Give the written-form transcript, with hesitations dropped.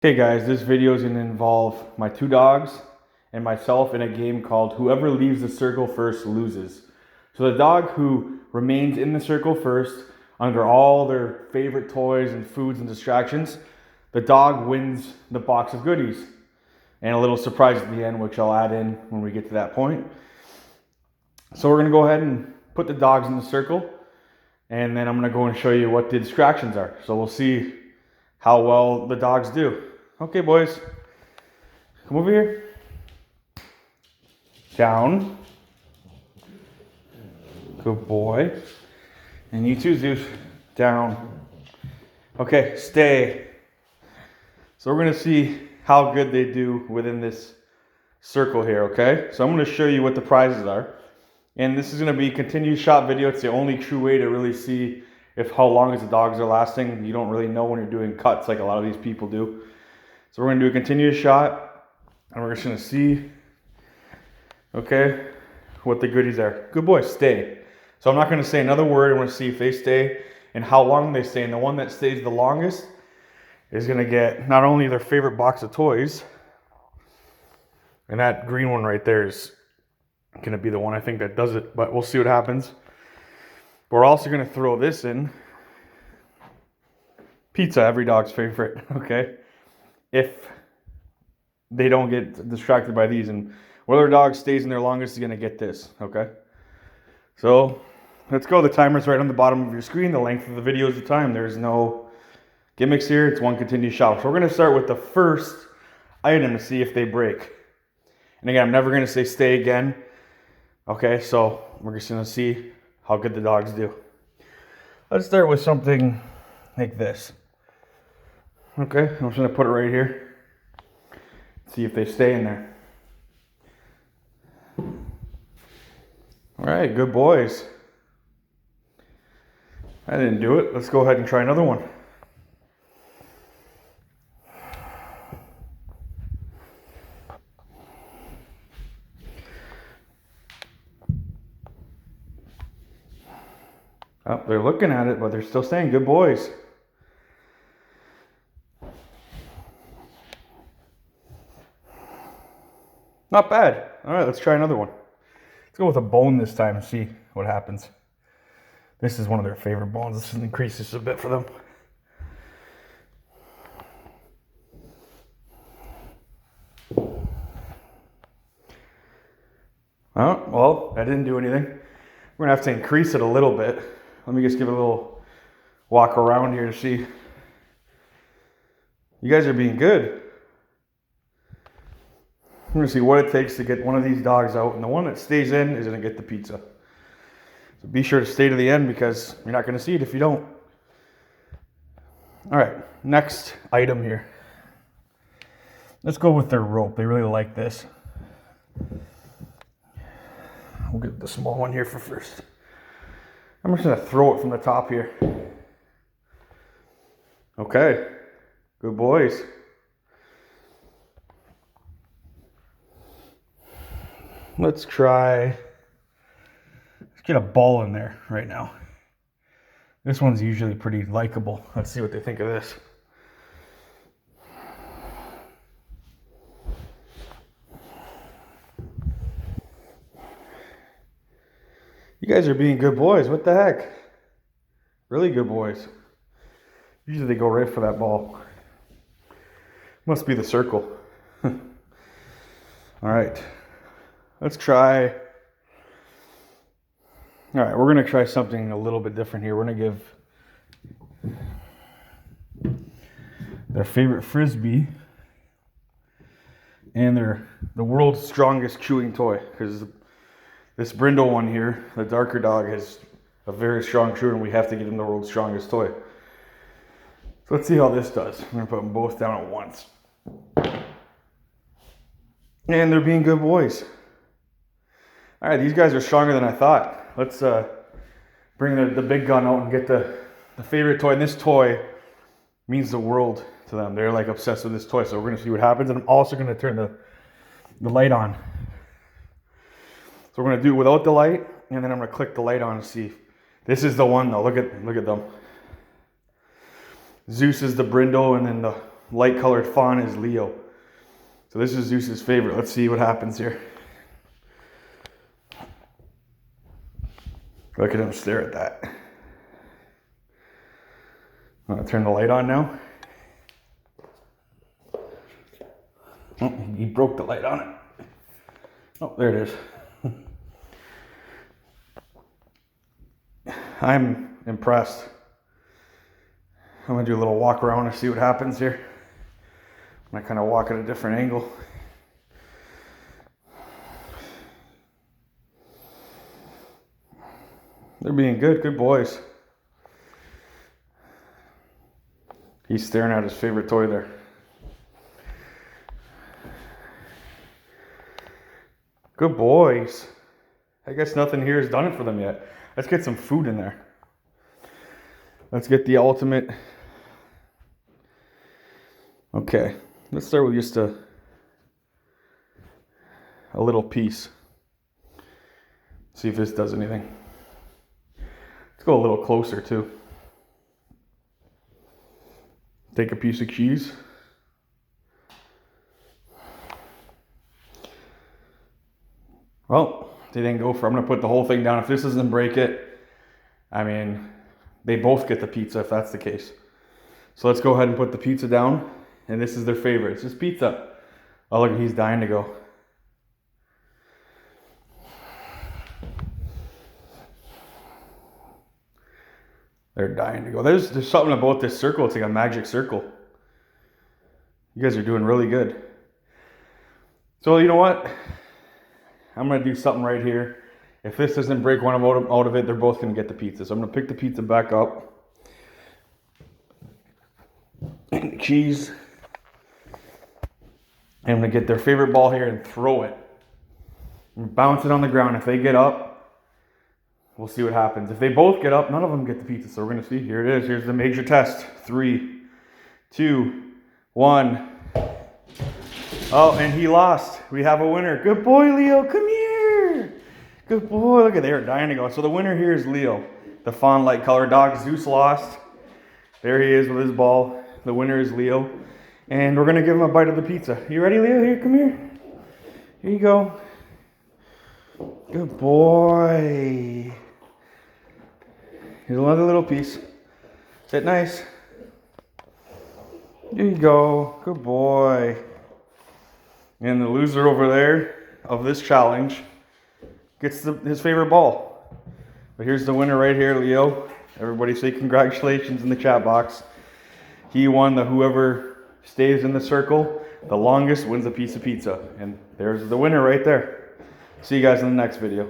Okay guys, this video is going to involve my two dogs and myself in a game called Whoever Leaves the Circle First Loses. So the dog who remains in the circle first, under all their favorite toys and foods and distractions, the dog wins the box of goodies. And a little surprise at the end, which I'll add in when we get to that point. So we're going to go ahead and put the dogs in the circle, and then I'm going to go and show you what the distractions are. So we'll see how well the dogs do. Okay, boys, come over here. Down. Good boy. And you too, Zeus. Down. Okay, stay. So we're going to see how good they do within this circle here, okay? So I'm going to show you what the prizes are. And this is going to be a continuous shot video. It's the only true way to really see if how long as the dogs are lasting. You don't really know when you're doing cuts like a lot of these people do. So we're going to do a continuous shot, and we're just going to see, okay, what the goodies are. Good boy, stay. So I'm not going to say another word. I want to see if they stay and how long they stay. And the one that stays the longest is going to get not only their favorite box of toys, and that green one right there is going to be the one I think that does it, but we'll see what happens. But we're also going to throw this in. Pizza, every dog's favorite, okay? If they don't get distracted by these, and whether a dog stays in there longest is going to get this, okay? So let's go. The timer's right on the bottom of your screen. The length of the video is the time. There's no gimmicks here. It's one continuous shot. So we're going to start with the first item to see if they break. And again, I'm never going to say stay again. Okay, so we're just going to see how good the dogs do. Let's start with something like this. Okay, I'm just going to put it right here. See if they stay in there. All right, good boys. I didn't do it. Let's go ahead and try another one. Oh, they're looking at it, but they're still staying. Good boys. Not bad. All right, let's try another one. Let's go with a bone this time and see what happens. This is one of their favorite bones. Let's increase this a bit for them. Oh, well, that didn't do anything. We're gonna have to increase it a little bit. Let me just give it a little walk around here to see. You guys are being good. We're gonna see what it takes to get one of these dogs out, and the one that stays in is gonna get the pizza. So be sure to stay to the end because you're not gonna see it if you don't. All right, next item here. Let's go with their rope. They really like this. We'll get the small one here for first. I'm just gonna throw it from the top here. Okay, good boys. Let's get a ball in there right now. This one's usually pretty likable. Let's see what they think of this. You guys are being good boys. What the heck? Really good boys. Usually they go right for that ball. Must be the circle. All right. Let's try. All right, we're going to try something a little bit different here. We're going to give their favorite Frisbee and the world's strongest chewing toy, because this brindle one here, the darker dog, has a very strong chewer, and we have to get him the world's strongest toy. So let's see how this does. I'm going to put them both down at once. And they're being good boys. All right, these guys are stronger than I thought. Let's bring the big gun out and get the favorite toy. And this toy means the world to them. They're like obsessed with this toy. So we're going to see what happens. And I'm also going to turn the light on. So we're going to do it without the light. And then I'm going to click the light on and see. This is the one though. Look at them. Zeus is the brindle, and then light colored fawn is Leo. So this is Zeus's favorite. Let's see what happens here. Look at him stare at that. I'm gonna turn the light on now. Oh, he broke the light on it. Oh, there it is. I'm impressed. I'm gonna do a little walk around and see what happens here. I'm gonna kind of walk at a different angle. They're being good boys. He's staring at his favorite toy there. Good boys. I guess nothing here has done it for them yet. Let's get some food in there. Let's get the ultimate. Okay, let's start with just a little piece. See if this does anything. Let's go a little closer too. Take a piece of cheese. Well, they didn't go for it. I'm going to put the whole thing down. If this doesn't break it, I mean, they both get the pizza if that's the case. So let's go ahead and put the pizza down. And this is their favorite. It's just pizza. Oh, look, he's dying to go. They're dying to go. There's something about this circle. It's like a magic circle. You guys are doing really good. So you know what? I'm going to do something right here. If this doesn't break one out of it, they're both going to get the pizza. So I'm going to pick the pizza back up. And the cheese. And I'm going to get their favorite ball here and throw it. And bounce it on the ground. If they get up, we'll see what happens. If they both get up, none of them get the pizza. So we're going to see. Here it is. Here's the major test. 3, 2, 1. Oh, and he lost. We have a winner. Good boy, Leo. Come here. Good boy. Look at there, dying to go. So the winner here is Leo, the fawn light color dog. Zeus lost. There he is with his ball. The winner is Leo. And we're going to give him a bite of the pizza. You ready, Leo? Here, come here. Here you go. Good boy. Here's another little piece. Sit nice. Here you go. Good boy. And the loser over there of this challenge gets his favorite ball. But here's the winner right here, Leo. Everybody say congratulations in the chat box. He won the whoever stays in the circle the longest wins a piece of pizza. And there's the winner right there. See you guys in the next video.